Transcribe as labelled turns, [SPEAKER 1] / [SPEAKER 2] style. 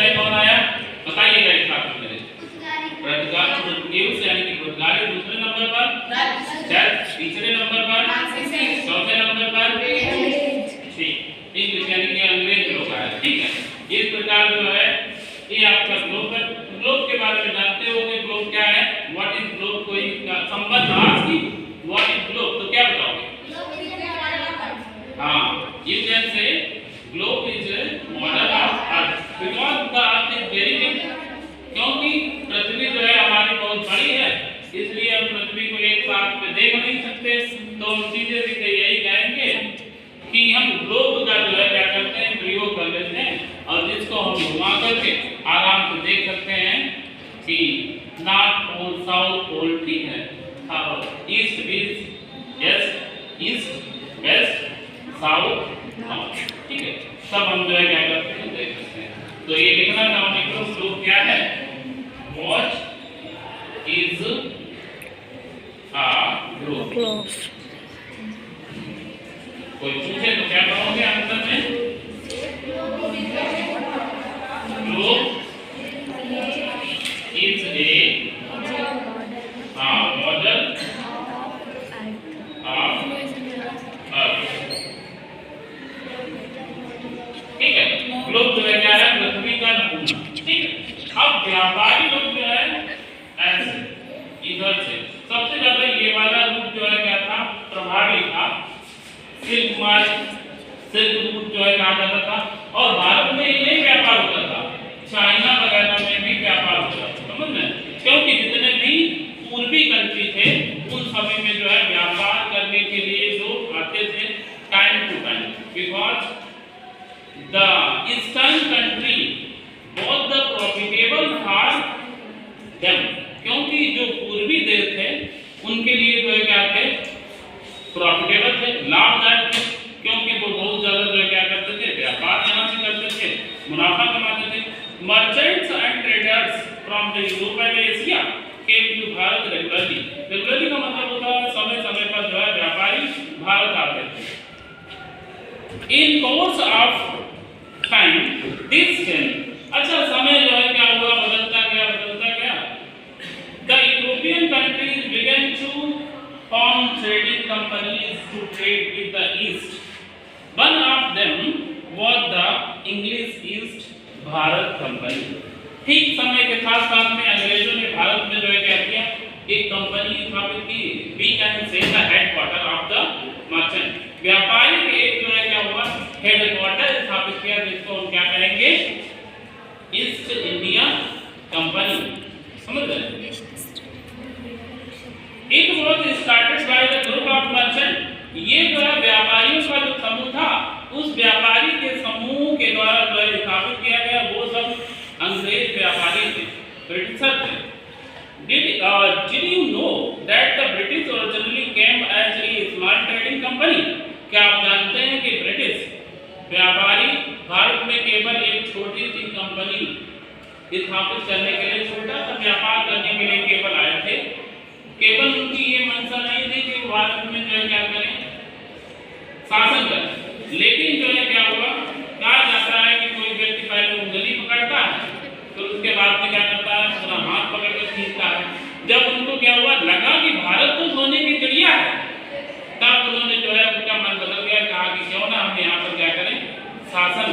[SPEAKER 1] पहले कौन आया बताइएगा एक साथ मेरे। पुर्तगाली यानी कि पुर्तगाली दूसरे नंबर पर, डच तीसरे नंबर पर, चौथे नंबर पर इंग्लिश यानी कि अंग्रेज लोग आए। ठीक है, इस प्रकार जो है ये आपका ग्लोब है। ग्लोब के बारे में जानते होंगे, ग्लोब क्या है, व्हाट इज ग्लोब। कोई संबंध आज की व्हाट इज ग्लोब तो क्या बताओगे? हाँ, you can say globe is model of earth because the earth is very big. क्योंकि पृथ्वी जो है हमारी बहुत बड़ी है, इसलिए हम पृथ्वी को एक साथ में देख नहीं सकते। तो हम सीधे सीधे यही कहेंगे कि हम ग्लोब का जो है क्या करते हैं प्रयोग कर लेते हैं, और जिसको हम घुमा करके आराम से देख सकते हैं कि नॉर्थ पोल साउथ पोल ठीक है, east west, yes east west south north, ठीक है, सब हम जो है क्या करते हैं देख सकते हैं। तो ये लिखना चाहूंगी ग्लोब क्या है, व्हाट इज अ ग्लोब। कोई पूछे तो क्या कहोगे आंसर में? Globe is a model of earth. ठीक है, ग्लोब जो है क्या है पृथ्वी का नमूना। ठीक है, अब व्यापारी लोग जो है ऐसे इधर से सबसे ज्यादा ये वाला रूट जो है क्या था प्रभावी था, सिल्क मार्च, सिल्क रूट जो है कहा जाता था, और भारत में यही व्यापार होता था, चाइना वगैरह में भी व्यापार होता था, समझ में? क्योंकि जितने भी पूर्वी कंट्री थे उन सभी में जो है व्यापार करने के लिए लोग आते थे time to time, because the eastern country was the profitable for them. क्योंकि जो पूर्वी देश थे उनके लिए जो है क्या थे प्रॉफिटेबल थे, लाभदायक थे, क्योंकि वो बहुत ज्यादा जो है क्या करते थे व्यापार यहाँ से करते थे, मुनाफा कमाते थे। Merchants and traders from the Europe and Asia came to Bharat regularly. Regularly का मतलब होता है समय समय पर जो है व्यापारी भारत आते थे। In course of time this change, अच्छा समय जो है क्या हुआ बदलता गया। The European countries began to form trading companies to trade with the East. One of them was the English East Bharat Company. ठीक समय के साथ साथ में अंग्रेजों ने भारत में जो है क्या किया एक कंपनी स्थापित की। We can say the headquarter of the merchant. व्यापारी के एक जो है क्या हुआ हेडक्वार्टर स्थापित किया, जिसको हम क्या कहेंगे ईस्ट इंडिया कंपनी, समझ रहे हैं? It was started by the group of merchant। ये जो है व्यापारियों का जो समूह था उस व्यापारी के समूह के द्वारा जो है स्थापित किया गया। वो सब अंग्रेज व्यापारी थे, ब्रिटिशर थे। Did you know that the British originally came as a small trading company? क्या आप जानते हैं कि ब्रिटिश व्यापारी भारत में केवल एक छोटी सी कंपनी स्थापित करने के लिए, छोटा सा व्यापार करने के लिए केवल आए थे। केवल उनकी ये मंशा नहीं थी कि भारत में जो है क्या करें शासन करें, लेकिन जो है क्या हुआ कहा जाता है कि कोई व्यक्ति पहले उंगली पकड़ता है तो उसके बाद में क्या करता है पूरा हाथ पकड़ कर खींचता है। जब उनको क्या हुआ लगा कि भारत तो सोने की चिड़िया है, तब उन्होंने जो है उनका मन बदल गया, कहा कि क्यों ना हम यहाँ पर क्या करें शासन